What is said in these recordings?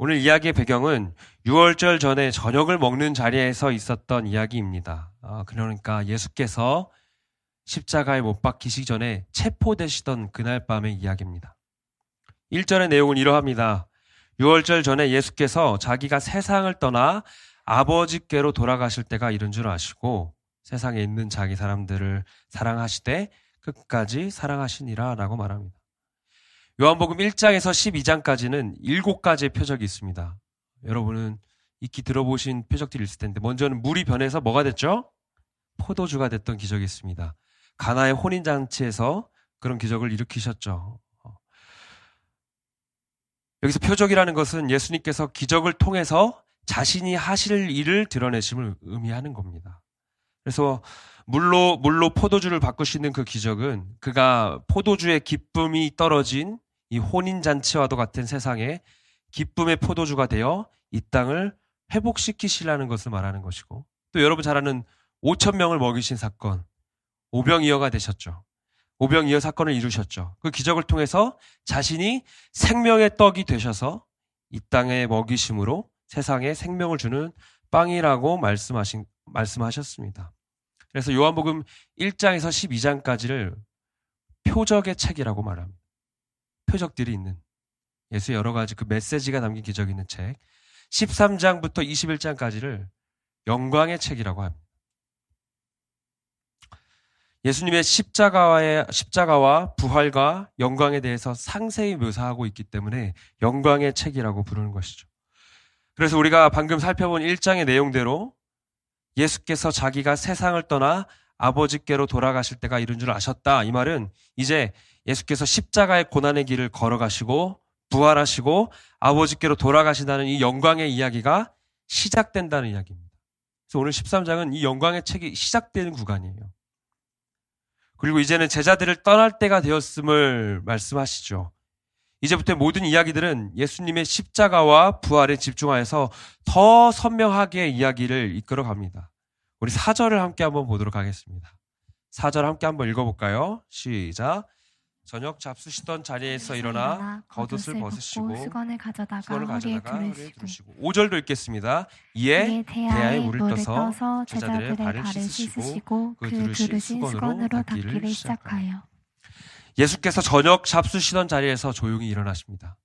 오늘 이야기의 배경은 유월절 전에 저녁을 먹는 자리에서 있었던 이야기입니다. 그러니까 예수께서 십자가에 못 박히시기 전에 체포되시던 그날 밤의 이야기입니다. 1절의 내용은 이러합니다. 유월절 전에 예수께서 자기가 세상을 떠나 아버지께로 돌아가실 때가 이른 줄 아시고 세상에 있는 자기 사람들을 사랑하시되 끝까지 사랑하시니라 라고 말합니다. 요한복음 1장에서 12장까지는 7가지의 표적이 있습니다. 여러분은 익히 들어보신 표적들이 있을 텐데 먼저는 물이 변해서 뭐가 됐죠? 포도주가 됐던 기적이 있습니다. 가나의 혼인잔치에서 그런 기적을 일으키셨죠. 여기서 표적이라는 것은 예수님께서 기적을 통해서 자신이 하실 일을 드러내심을 의미하는 겁니다. 그래서 물로 포도주를 바꾸시는 그 기적은 그가 포도주의 기쁨이 떨어진 이 혼인잔치와도 같은 세상에 기쁨의 포도주가 되어 이 땅을 회복시키시라는 것을 말하는 것이고, 또 여러분 잘 아는 5,000명을 먹이신 사건, 오병이어가 되셨죠. 오병이어 사건을 이루셨죠. 그 기적을 통해서 자신이 생명의 떡이 되셔서 이 땅에 먹이심으로 세상에 생명을 주는 빵이라고 말씀하셨습니다. 그래서 요한복음 1장에서 12장까지를 표적의 책이라고 말합니다. 표적들이 있는 예수의 여러 가지 그 메시지가 담긴 기적이 있는 책, 13장부터 21장까지를 영광의 책이라고 합니다. 예수님의 십자가와 부활과 영광에 대해서 상세히 묘사하고 있기 때문에 영광의 책이라고 부르는 것이죠. 그래서 우리가 방금 살펴본 1장의 내용대로 예수께서 자기가 세상을 떠나 아버지께로 돌아가실 때가 이른 줄 아셨다. 이 말은 이제 예수께서 십자가의 고난의 길을 걸어가시고 부활하시고 아버지께로 돌아가신다는 이 영광의 이야기가 시작된다는 이야기입니다. 그래서 오늘 13장은 이 영광의 책이 시작되는 구간이에요. 그리고 이제는 제자들을 떠날 때가 되었음을 말씀하시죠. 이제부터 모든 이야기들은 예수님의 십자가와 부활에 집중하여서 더 선명하게 이야기를 이끌어 갑니다. 우리 4절을 함께 한번 보도록 하겠습니다. 4절 함께 한번 읽어볼까요? 시작. 저녁 잡수시던 자리에서 일어나 겉옷을 벗으시고 수건을 가져다가 허리에 두르시고 5절도 읽겠습니다. 이에 대야에 물을 떠서 제자들의 발을 씻으시고 그 두르신 수건으로 닦기를 시작하여. 예수께서 저녁 잡수시던 자리에서 조용히 일어나십니다.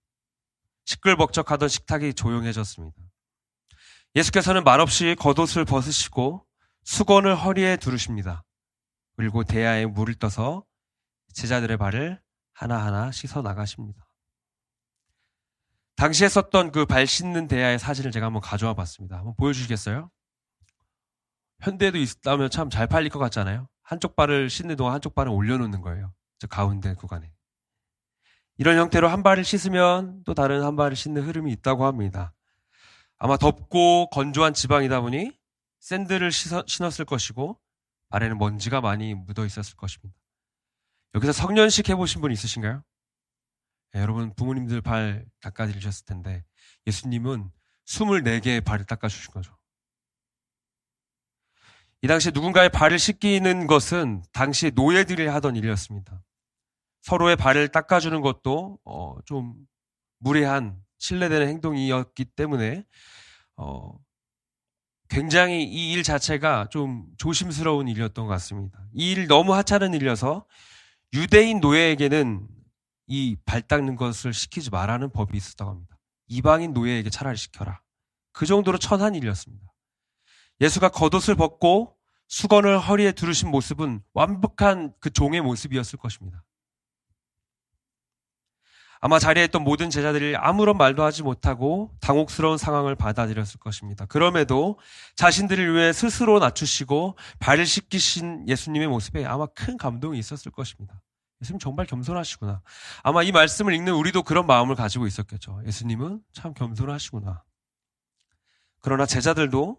시끌벅적하던 식탁이 조용해졌습니다. 예수께서는 말없이 겉옷을 벗으시고 수건을 허리에 두르십니다. 그리고 대야에 물을 떠서 제자들의 발을 하나하나 씻어 나가십니다. 당시에 썼던 그 발 씻는 대야의 사진을 제가 한번 가져와 봤습니다. 한번 보여주시겠어요? 현대에도 있다면 참 잘 팔릴 것 같잖아요. 한쪽 발을 씻는 동안 한쪽 발을 올려놓는 거예요. 저 가운데 구간에. 이런 형태로 한 발을 씻으면 또 다른 한 발을 씻는 흐름이 있다고 합니다. 아마 덥고 건조한 지방이다 보니 샌들을 신었을 것이고 발에는 먼지가 많이 묻어 있었을 것입니다. 여기서 성년식 해보신 분 있으신가요? 네, 여러분 부모님들 발 닦아드리셨을 텐데 예수님은 24개의 발을 닦아주신 거죠. 이 당시에 누군가의 발을 씻기는 것은 당시 노예들이 하던 일이었습니다. 서로의 발을 닦아주는 것도 좀 무례한 신뢰되는 행동이었기 때문에 굉장히 이 일 자체가 좀 조심스러운 일이었던 것 같습니다. 이 일 너무 하찮은 일이어서 유대인 노예에게는 이 발 닦는 것을 시키지 말라는 법이 있었다고 합니다. 이방인 노예에게 차라리 시켜라. 그 정도로 천한 일이었습니다. 예수가 겉옷을 벗고 수건을 허리에 두르신 모습은 완벽한 그 종의 모습이었을 것입니다. 아마 자리에 있던 모든 제자들이 아무런 말도 하지 못하고 당혹스러운 상황을 받아들였을 것입니다. 그럼에도 자신들을 위해 스스로 낮추시고 발을 씻기신 예수님의 모습에 아마 큰 감동이 있었을 것입니다. 예수님 정말 겸손하시구나. 아마 이 말씀을 읽는 우리도 그런 마음을 가지고 있었겠죠. 예수님은 참 겸손하시구나. 그러나 제자들은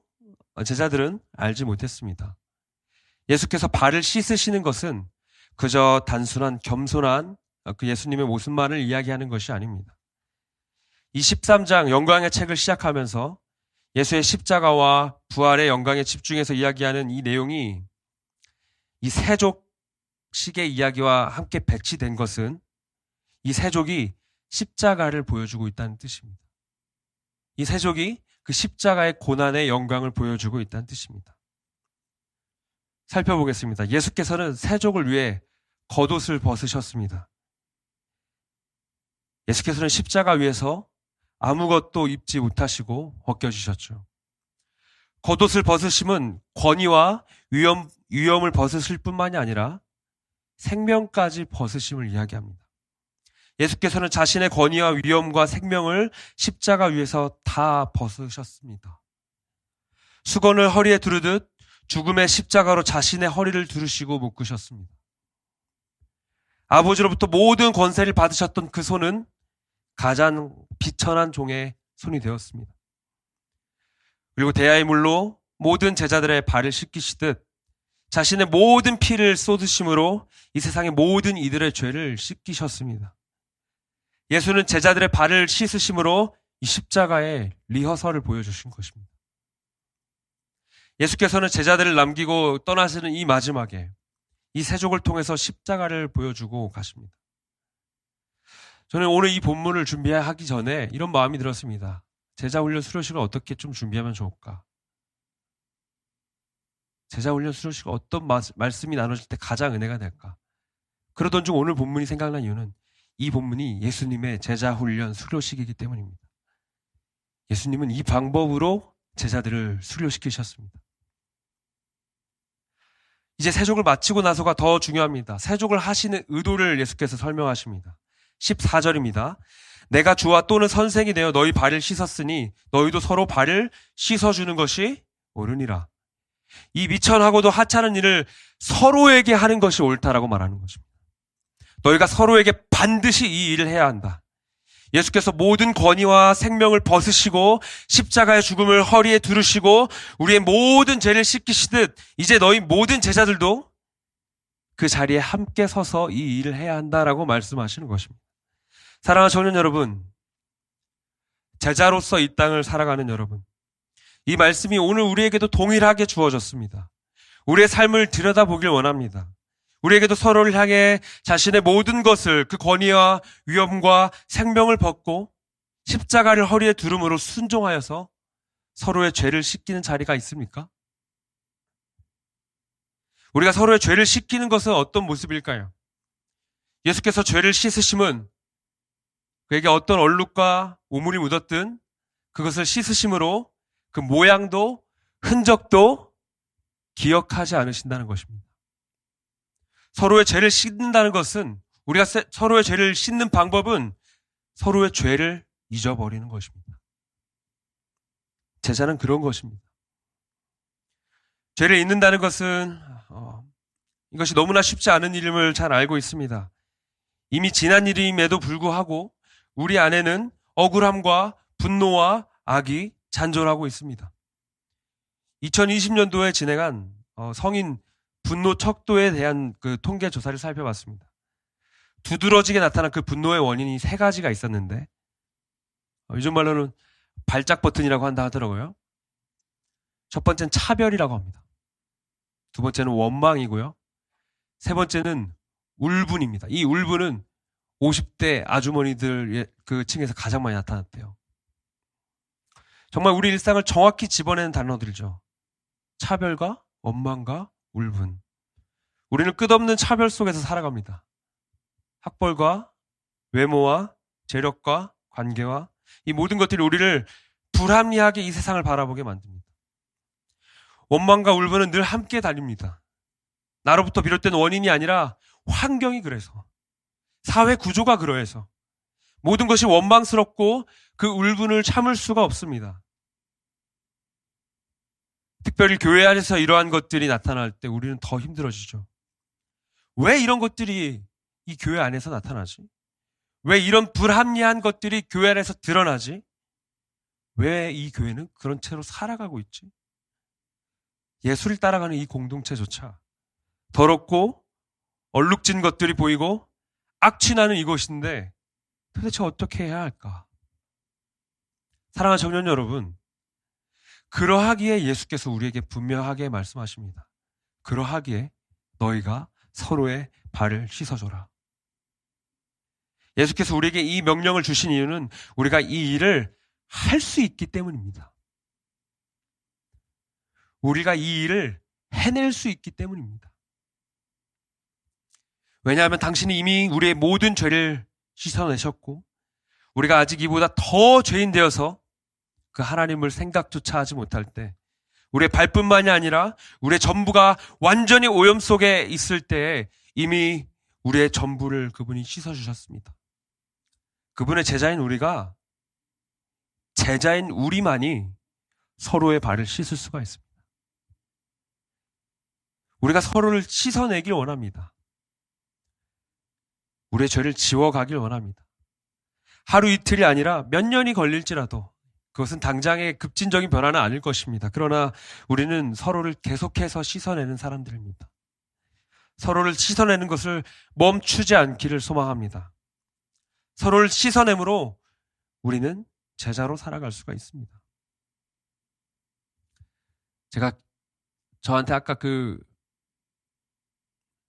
알지 못했습니다. 예수께서 발을 씻으시는 것은 그저 단순한 겸손한 그 예수님의 모습만을 이야기하는 것이 아닙니다. 이 13장 영광의 책을 시작하면서 예수의 십자가와 부활의 영광에 집중해서 이야기하는 이 내용이 이 세족식의 이야기와 함께 배치된 것은 이 세족이 십자가를 보여주고 있다는 뜻입니다. 이 세족이 그 십자가의 고난의 영광을 보여주고 있다는 뜻입니다. 살펴보겠습니다. 예수께서는 세족을 위해 겉옷을 벗으셨습니다. 예수께서는 십자가 위에서 아무것도 입지 못하시고 벗겨지셨죠. 겉옷을 벗으심은 권위와 위엄을 벗으실 뿐만이 아니라 생명까지 벗으심을 이야기합니다. 예수께서는 자신의 권위와 위엄과 생명을 십자가 위에서 다 벗으셨습니다. 수건을 허리에 두르듯 죽음의 십자가로 자신의 허리를 두르시고 묶으셨습니다. 아버지로부터 모든 권세를 받으셨던 그 손은 가장 비천한 종의 손이 되었습니다. 그리고 대야의 물로 모든 제자들의 발을 씻기시듯 자신의 모든 피를 쏟으심으로 이 세상의 모든 이들의 죄를 씻기셨습니다. 예수는 제자들의 발을 씻으심으로 이 십자가의 리허설을 보여주신 것입니다. 예수께서는 제자들을 남기고 떠나시는 이 마지막에 이 세족을 통해서 십자가를 보여주고 가십니다. 저는 오늘 이 본문을 준비하기 전에 이런 마음이 들었습니다. 제자훈련 수료식을 어떻게 좀 준비하면 좋을까? 제자훈련 수료식을 어떤 말씀이 나눠질 때 가장 은혜가 될까? 그러던 중 오늘 본문이 생각난 이유는 이 본문이 예수님의 제자훈련 수료식이기 때문입니다. 예수님은 이 방법으로 제자들을 수료시키셨습니다. 이제 세족을 마치고 나서가 더 중요합니다. 세족을 하시는 의도를 예수께서 설명하십니다. 14절입니다. 내가 주와 또는 선생이 되어 너희 발을 씻었으니 너희도 서로 발을 씻어주는 것이 옳으니라. 이 미천하고도 하찮은 일을 서로에게 하는 것이 옳다라고 말하는 것입니다. 너희가 서로에게 반드시 이 일을 해야 한다. 예수께서 모든 권위와 생명을 벗으시고 십자가의 죽음을 허리에 두르시고 우리의 모든 죄를 씻기시듯 이제 너희 모든 제자들도 그 자리에 함께 서서 이 일을 해야 한다라고 말씀하시는 것입니다. 사랑하는 청년 여러분, 제자로서 이 땅을 살아가는 여러분, 이 말씀이 오늘 우리에게도 동일하게 주어졌습니다. 우리의 삶을 들여다보길 원합니다. 우리에게도 서로를 향해 자신의 모든 것을 그 권위와 위엄과 생명을 벗고 십자가를 허리에 두름으로 순종하여서 서로의 죄를 씻기는 자리가 있습니까? 우리가 서로의 죄를 씻기는 것은 어떤 모습일까요? 예수께서 죄를 씻으심은 그에게 어떤 얼룩과 오물이 묻었든 그것을 씻으심으로 그 모양도 흔적도 기억하지 않으신다는 것입니다. 서로의 죄를 씻는다는 것은 우리가 서로의 죄를 씻는 방법은 서로의 죄를 잊어버리는 것입니다. 제자는 그런 것입니다. 죄를 잊는다는 것은 이것이 너무나 쉽지 않은 일임을 잘 알고 있습니다. 이미 지난 일임에도 불구하고 우리 안에는 억울함과 분노와 악이 잔존하고 있습니다. 2020년도에 진행한 성인 분노 척도에 대한 그 통계 조사를 살펴봤습니다. 두드러지게 나타난 그 분노의 원인이 3가지가 있었는데 요즘 말로는 발작 버튼이라고 한다 하더라고요. 첫 번째는 차별이라고 합니다. 두 번째는 원망이고요. 세 번째는 울분입니다. 이 울분은 50대 아주머니들 그 층에서 가장 많이 나타났대요. 정말 우리 일상을 정확히 집어내는 단어들이죠. 차별과 원망과 울분. 우리는 끝없는 차별 속에서 살아갑니다. 학벌과 외모와 재력과 관계와 이 모든 것들이 우리를 불합리하게 이 세상을 바라보게 만듭니다. 원망과 울분은 늘 함께 달립니다. 나로부터 비롯된 원인이 아니라 환경이 그래서, 사회 구조가 그러해서 모든 것이 원망스럽고 그 울분을 참을 수가 없습니다. 특별히 교회 안에서 이러한 것들이 나타날 때 우리는 더 힘들어지죠. 왜 이런 것들이 이 교회 안에서 나타나지? 왜 이런 불합리한 것들이 교회 안에서 드러나지? 왜 이 교회는 그런 채로 살아가고 있지? 예수를 따라가는 이 공동체조차 더럽고 얼룩진 것들이 보이고 악취나는 이곳인데 도대체 어떻게 해야 할까? 사랑하는 청년 여러분, 그러하기에 예수께서 우리에게 분명하게 말씀하십니다. 그러하기에 너희가 서로의 발을 씻어줘라. 예수께서 우리에게 이 명령을 주신 이유는 우리가 이 일을 할 수 있기 때문입니다. 우리가 이 일을 해낼 수 있기 때문입니다. 왜냐하면 당신이 이미 우리의 모든 죄를 씻어내셨고 우리가 아직 이보다 더 죄인 되어서 그 하나님을 생각조차 하지 못할 때 우리의 발뿐만이 아니라 우리의 전부가 완전히 오염 속에 있을 때에 이미 우리의 전부를 그분이 씻어주셨습니다. 그분의 제자인 우리만이 서로의 발을 씻을 수가 있습니다. 우리가 서로를 씻어내길 원합니다. 우리의 죄를 지워가길 원합니다. 하루 이틀이 아니라 몇 년이 걸릴지라도 그것은 당장의 급진적인 변화는 아닐 것입니다. 그러나 우리는 서로를 계속해서 씻어내는 사람들입니다. 서로를 씻어내는 것을 멈추지 않기를 소망합니다. 서로를 씻어내므로 우리는 제자로 살아갈 수가 있습니다. 제가 저한테 아까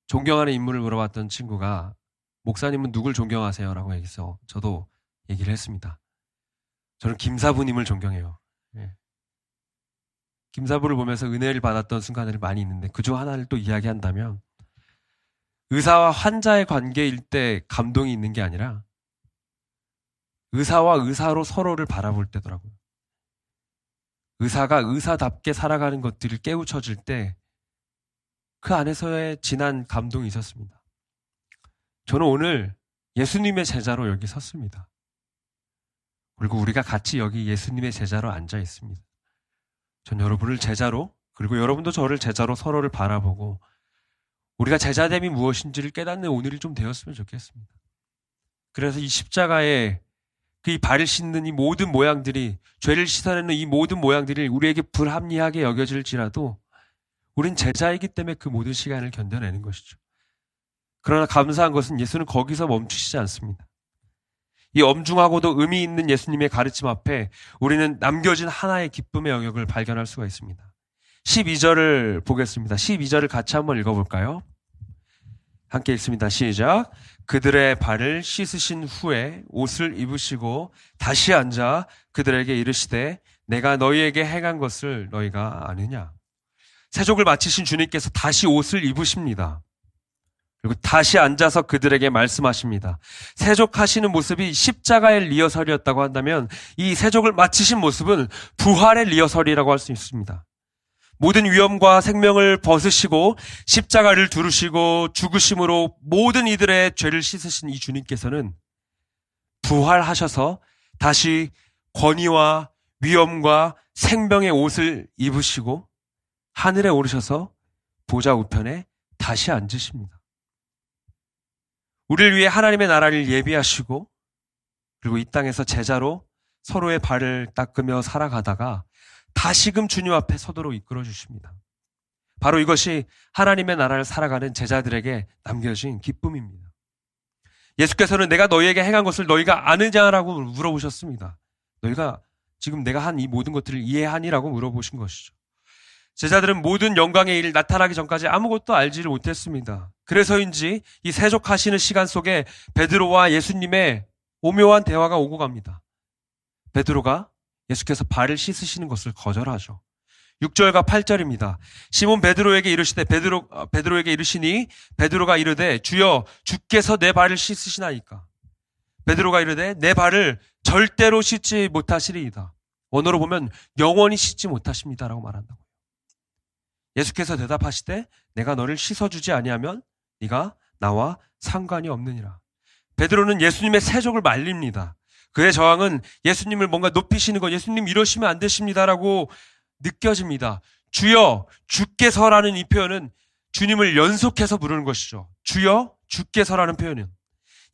존경하는 인물을 물어봤던 친구가 목사님은 누굴 존경하세요? 라고 얘기해서 저도 얘기를 했습니다. 저는 김사부님을 존경해요. 예. 김사부를 보면서 은혜를 받았던 순간들이 많이 있는데 그중 하나를 또 이야기한다면 의사와 환자의 관계일 때 감동이 있는 게 아니라 의사와 의사로 서로를 바라볼 때더라고요. 의사가 의사답게 살아가는 것들을 깨우쳐질 때 그 안에서의 진한 감동이 있었습니다. 저는 오늘 예수님의 제자로 여기 섰습니다. 그리고 우리가 같이 여기 예수님의 제자로 앉아 있습니다. 전 여러분을 제자로, 그리고 여러분도 저를 제자로 서로를 바라보고 우리가 제자됨이 무엇인지를 깨닫는 오늘이 좀 되었으면 좋겠습니다. 그래서 이 십자가에 그 발을 씻는 이 모든 모양들이, 죄를 씻어내는 이 모든 모양들이 우리에게 불합리하게 여겨질지라도 우린 제자이기 때문에 그 모든 시간을 견뎌내는 것이죠. 그러나 감사한 것은 예수는 거기서 멈추시지 않습니다. 이 엄중하고도 의미 있는 예수님의 가르침 앞에 우리는 남겨진 하나의 기쁨의 영역을 발견할 수가 있습니다. 12절을 보겠습니다. 12절을 같이 한번 읽어볼까요? 함께 읽습니다. 시작. 그들의 발을 씻으신 후에 옷을 입으시고 다시 앉아 그들에게 이르시되 내가 너희에게 행한 것을 너희가 아느냐. 세족을 마치신 주님께서 다시 옷을 입으십니다. 그리고 다시 앉아서 그들에게 말씀하십니다. 세족하시는 모습이 십자가의 리허설이었다고 한다면 이 세족을 마치신 모습은 부활의 리허설이라고 할 수 있습니다. 모든 위험과 생명을 벗으시고 십자가를 두르시고 죽으심으로 모든 이들의 죄를 씻으신 이 주님께서는 부활하셔서 다시 권위와 위엄과 생명의 옷을 입으시고 하늘에 오르셔서 보좌 우편에 다시 앉으십니다. 우리를 위해 하나님의 나라를 예비하시고 그리고 이 땅에서 제자로 서로의 발을 닦으며 살아가다가 다시금 주님 앞에 서도록 이끌어 주십니다. 바로 이것이 하나님의 나라를 살아가는 제자들에게 남겨진 기쁨입니다. 예수께서는 내가 너희에게 행한 것을 너희가 아느냐라고 물어보셨습니다. 너희가 지금 내가 한 이 모든 것들을 이해하니라고 물어보신 것이죠. 제자들은 모든 영광의 일 나타나기 전까지 아무것도 알지를 못했습니다. 그래서인지 이 세족하시는 시간 속에 베드로와 예수님의 오묘한 대화가 오고 갑니다. 베드로가 예수께서 발을 씻으시는 것을 거절하죠. 6절과 8절입니다. 시몬 베드로에게 이르시되 베드로에게 이르시니 베드로가 이르되 주여 주께서 내 발을 씻으시나이까. 베드로가 이르되 내 발을 절대로 씻지 못하시리이다. 원어로 보면 영원히 씻지 못하십니다라고 말한다고요. 예수께서 대답하시되 내가 너를 씻어주지 아니하면 네가 나와 상관이 없느니라. 베드로는 예수님의 세족을 말립니다. 그의 저항은 예수님을 뭔가 높이시는 것, 예수님 이러시면 안 되십니다라고 느껴집니다. 주여 주께서라는 이 표현은 주님을 연속해서 부르는 것이죠. 주여 주께서라는 표현은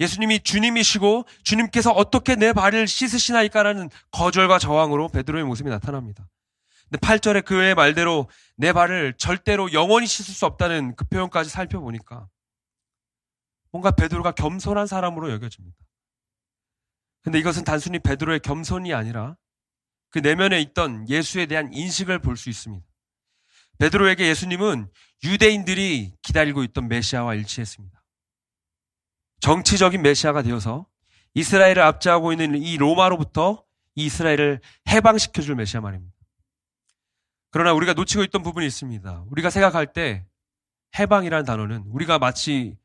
예수님이 주님이시고 주님께서 어떻게 내 발을 씻으시나이까라는 거절과 저항으로 베드로의 모습이 나타납니다. 근데 8절에 그의 말대로 내 발을 절대로 영원히 씻을 수 없다는 그 표현까지 살펴보니까 뭔가 베드로가 겸손한 사람으로 여겨집니다. 근데 이것은 단순히 베드로의 겸손이 아니라 그 내면에 있던 예수에 대한 인식을 볼 수 있습니다. 베드로에게 예수님은 유대인들이 기다리고 있던 메시아와 일치했습니다. 정치적인 메시아가 되어서 이스라엘을 압제하고 있는 이 로마로부터 이 이스라엘을 해방시켜줄 메시아 말입니다. 그러나 우리가 놓치고 있던 부분이 있습니다. 우리가 생각할 때 해방이라는 단어는 우리가 마치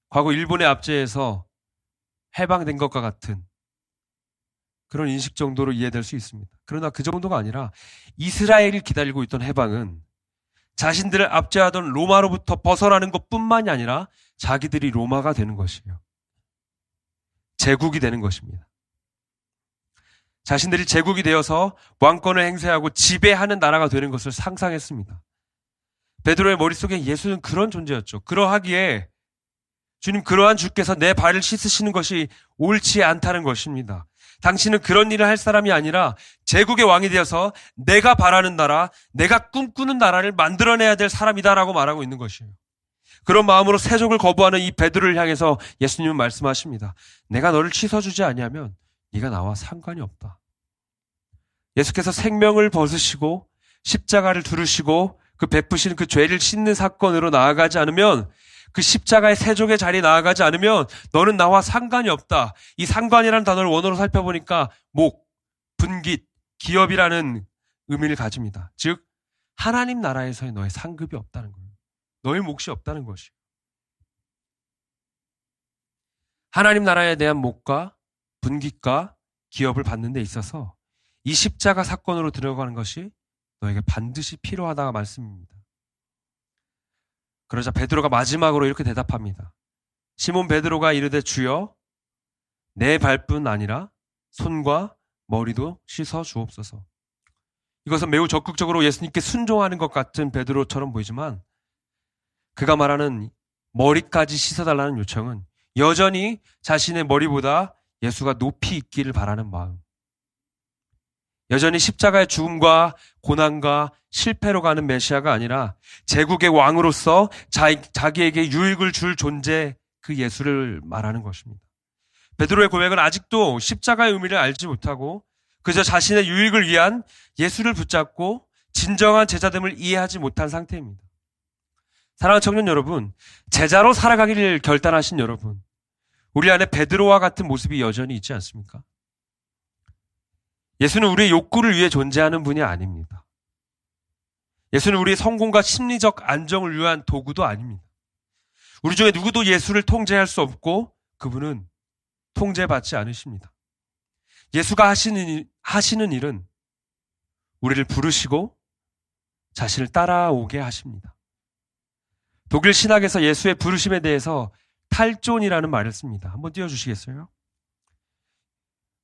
과거 일본의 압제에서 해방된 것과 같은 그런 인식 정도로 이해될 수 있습니다. 그러나 그 정도가 아니라 이스라엘이 기다리고 있던 해방은 자신들을 압제하던 로마로부터 벗어나는 것뿐만이 아니라 자기들이 로마가 되는 것이에요. 제국이 되는 것입니다. 자신들이 제국이 되어서 왕권을 행사하고 지배하는 나라가 되는 것을 상상했습니다. 베드로의 머릿속에 예수는 그런 존재였죠. 그러하기에 주님, 그러한 주께서 내 발을 씻으시는 것이 옳지 않다는 것입니다. 당신은 그런 일을 할 사람이 아니라 제국의 왕이 되어서 내가 바라는 나라, 내가 꿈꾸는 나라를 만들어내야 될 사람이다라고 말하고 있는 것이에요. 그런 마음으로 세족을 거부하는 이 베드로를 향해서 예수님은 말씀하십니다. 내가 너를 씻어주지 아니하면 네가 나와 상관이 없다. 예수께서 생명을 벗으시고 십자가를 두르시고 그 베푸시는 그 죄를 씻는 사건으로 나아가지 않으면, 그 십자가의 세족의 자리에 나아가지 않으면 너는 나와 상관이 없다. 이 상관이라는 단어를 원어로 살펴보니까 목, 분깃, 기업이라는 의미를 가집니다. 즉 하나님 나라에서의 너의 상급이 없다는 거예요. 너의 몫이 없다는 것이에요. 하나님 나라에 대한 목과 분깃과 기업을 받는 데 있어서 이 십자가 사건으로 들어가는 것이 너에게 반드시 필요하다가 말씀입니다. 그러자 베드로가 마지막으로 이렇게 대답합니다. 시몬 베드로가 이르되 주여, 내 발뿐 아니라 손과 머리도 씻어 주옵소서. 이것은 매우 적극적으로 예수님께 순종하는 것 같은 베드로처럼 보이지만 그가 말하는 머리까지 씻어달라는 요청은 여전히 자신의 머리보다 예수가 높이 있기를 바라는 마음, 여전히 십자가의 죽음과 고난과 실패로 가는 메시아가 아니라 제국의 왕으로서 자기에게 유익을 줄 존재, 그 예수를 말하는 것입니다. 베드로의 고백은 아직도 십자가의 의미를 알지 못하고 그저 자신의 유익을 위한 예수를 붙잡고 진정한 제자됨을 이해하지 못한 상태입니다. 사랑하는 청년 여러분, 제자로 살아가기를 결단하신 여러분, 우리 안에 베드로와 같은 모습이 여전히 있지 않습니까? 예수는 우리의 욕구를 위해 존재하는 분이 아닙니다. 예수는 우리의 성공과 심리적 안정을 위한 도구도 아닙니다. 우리 중에 누구도 예수를 통제할 수 없고 그분은 통제받지 않으십니다. 예수가 하시는 일은 우리를 부르시고 자신을 따라오게 하십니다. 독일 신학에서 예수의 부르심에 대해서 탈존이라는 말을 씁니다. 한번 띄워주시겠어요?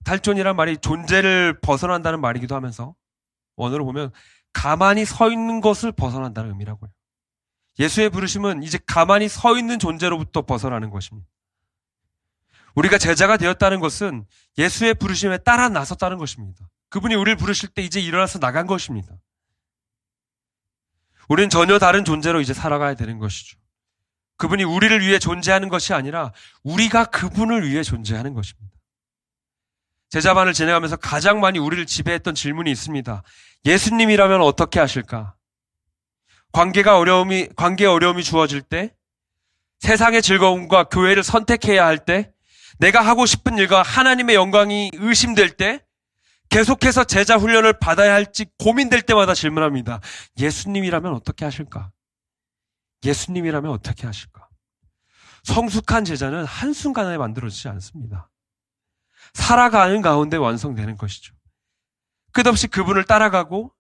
탈존이란 말이 존재를 벗어난다는 말이기도 하면서 원어로 보면 가만히 서 있는 것을 벗어난다는 의미라고요. 예수의 부르심은 이제 가만히 서 있는 존재로부터 벗어나는 것입니다. 우리가 제자가 되었다는 것은 예수의 부르심에 따라 나섰다는 것입니다. 그분이 우리를 부르실 때 이제 일어나서 나간 것입니다. 우리는 전혀 다른 존재로 이제 살아가야 되는 것이죠. 그분이 우리를 위해 존재하는 것이 아니라 우리가 그분을 위해 존재하는 것입니다. 제자반을 진행하면서 가장 많이 우리를 지배했던 질문이 있습니다. 예수님이라면 어떻게 하실까? 관계에 어려움이 주어질 때, 세상의 즐거움과 교회를 선택해야 할 때, 내가 하고 싶은 일과 하나님의 영광이 의심될 때, 계속해서 제자 훈련을 받아야 할지 고민될 때마다 질문합니다. 예수님이라면 어떻게 하실까? 예수님이라면 어떻게 하실까? 성숙한 제자는 한순간에 만들어지지 않습니다. 살아가는 가운데 완성되는 것이죠. 끝없이 그분을 따라가고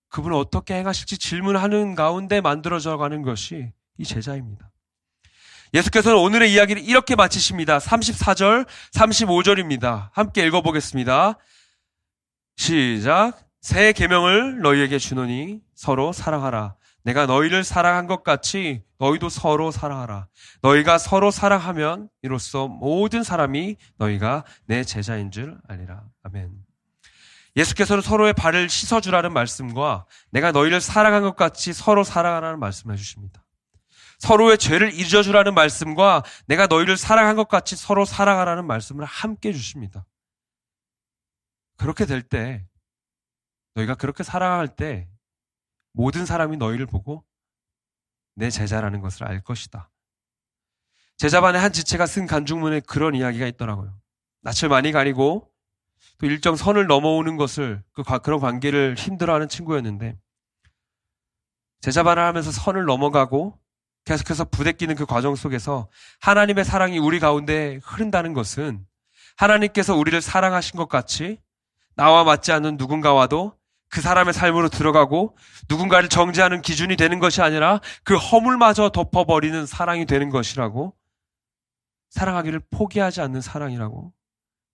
그분을 어떻게 행하실지 질문하는 가운데 만들어져 가는 것이 이 제자입니다. 예수께서는 오늘의 이야기를 이렇게 마치십니다. 34절, 35절입니다. 함께 읽어보겠습니다. 시작. 새 계명을 너희에게 주노니 서로 사랑하라. 내가 너희를 사랑한 것 같이 너희도 서로 사랑하라. 너희가 서로 사랑하면 이로써 모든 사람이 너희가 내 제자인 줄 알리라. 아멘. 예수께서는 서로의 발을 씻어주라는 말씀과 내가 너희를 사랑한 것 같이 서로 사랑하라는 말씀을 해주십니다. 서로의 죄를 잊어주라는 말씀과 내가 너희를 사랑한 것 같이 서로 사랑하라는 말씀을 함께 주십니다. 그렇게 될 때, 너희가 그렇게 사랑할 때 모든 사람이 너희를 보고 내 제자라는 것을 알 것이다. 제자반의 한 지체가 쓴 간증문에 그런 이야기가 있더라고요. 낯을 많이 가리고 또 일정 선을 넘어오는 것을 그런 관계를 힘들어하는 친구였는데 제자반을 하면서 선을 넘어가고 계속해서 부대끼는 그 과정 속에서 하나님의 사랑이 우리 가운데 흐른다는 것은 하나님께서 우리를 사랑하신 것 같이 나와 맞지 않는 누군가와도 그 사람의 삶으로 들어가고 누군가를 정죄하는 기준이 되는 것이 아니라 그 허물마저 덮어버리는 사랑이 되는 것이라고, 사랑하기를 포기하지 않는 사랑이라고,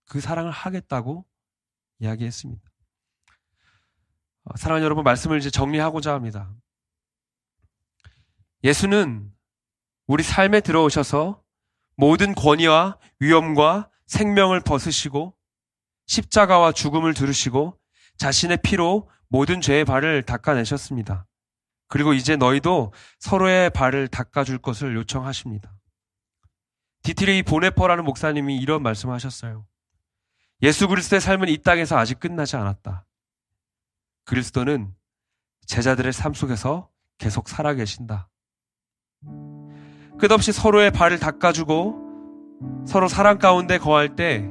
그 사랑을 하겠다고 이야기했습니다. 사랑하는 여러분, 말씀을 이제 정리하고자 합니다. 예수는 우리 삶에 들어오셔서 모든 권위와 위엄과 생명을 벗으시고 십자가와 죽음을 두르시고 자신의 피로 모든 죄의 발을 닦아내셨습니다. 그리고 이제 너희도 서로의 발을 닦아줄 것을 요청하십니다. 디트리 보네퍼라는 목사님이 이런 말씀을 하셨어요. 예수 그리스도의 삶은 이 땅에서 아직 끝나지 않았다. 그리스도는 제자들의 삶 속에서 계속 살아계신다. 끝없이 서로의 발을 닦아주고 서로 사랑 가운데 거할 때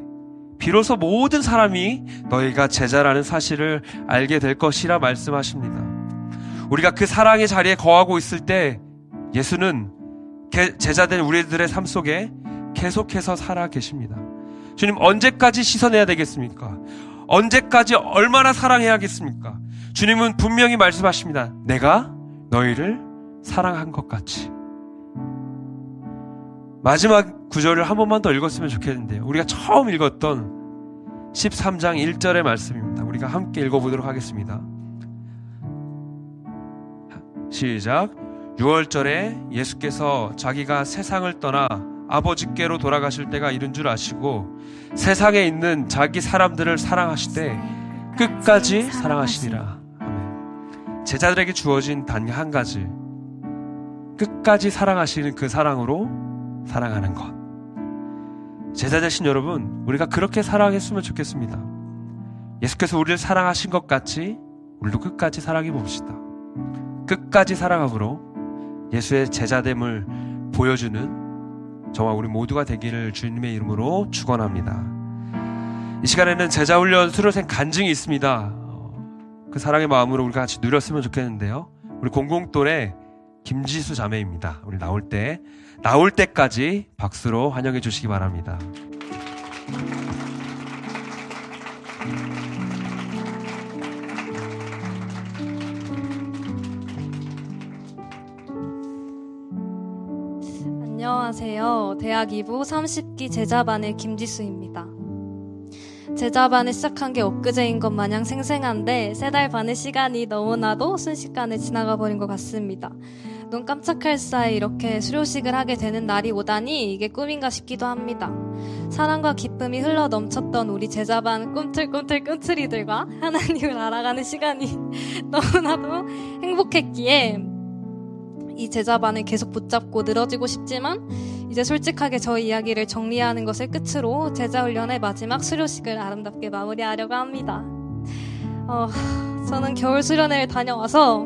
비로소 모든 사람이 너희가 제자라는 사실을 알게 될 것이라 말씀하십니다. 우리가 그 사랑의 자리에 거하고 있을 때 예수는 제자된 우리들의 삶 속에 계속해서 살아 계십니다. 주님, 언제까지 씻어내야 되겠습니까? 언제까지 얼마나 사랑해야겠습니까? 주님은 분명히 말씀하십니다. 내가 너희를 사랑한 것 같이. 마지막 구절을 한 번만 더 읽었으면 좋겠는데요. 우리가 처음 읽었던 13장 1절의 말씀입니다. 우리가 함께 읽어보도록 하겠습니다. 시작. 6월절에 예수께서 자기가 세상을 떠나 아버지께로 돌아가실 때가 이른 줄 아시고 세상에 있는 자기 사람들을 사랑하시되 끝까지 사랑하시니라. 아멘. 제자들에게 주어진 단 한 가지, 끝까지 사랑하시는 그 사랑으로 사랑하는 것. 제자 되신 여러분, 우리가 그렇게 사랑했으면 좋겠습니다. 예수께서 우리를 사랑하신 것 같이 우리도 끝까지 사랑해 봅시다. 끝까지 사랑함으로 예수의 제자됨을 보여주는 저와 우리 모두가 되기를 주님의 이름으로 축원합니다. 이 시간에는 제자훈련 수료생 간증이 있습니다. 그 사랑의 마음으로 우리가 같이 누렸으면 좋겠는데요. 우리 공공똘의 김지수 자매입니다. 우리 나올 때까지 박수로 환영해 주시기 바랍니다. 안녕하세요. 대학 2부 30기 제자반의 김지수입니다. 제자반을 시작한 게 엊그제인 것 마냥 생생한데 3달 반의 시간이 너무나도 순식간에 지나가 버린 것 같습니다. 눈 깜짝할 사이 이렇게 수료식을 하게 되는 날이 오다니 이게 꿈인가 싶기도 합니다. 사랑과 기쁨이 흘러 넘쳤던 우리 제자반 꿈틀꿈틀 꿈틀이들과 하나님을 알아가는 시간이 너무나도 행복했기에 이 제자반을 계속 붙잡고 늘어지고 싶지만 이제 솔직하게 저희 이야기를 정리하는 것을 끝으로 제자훈련의 마지막 수료식을 아름답게 마무리하려고 합니다. 저는 겨울 수련회를 다녀와서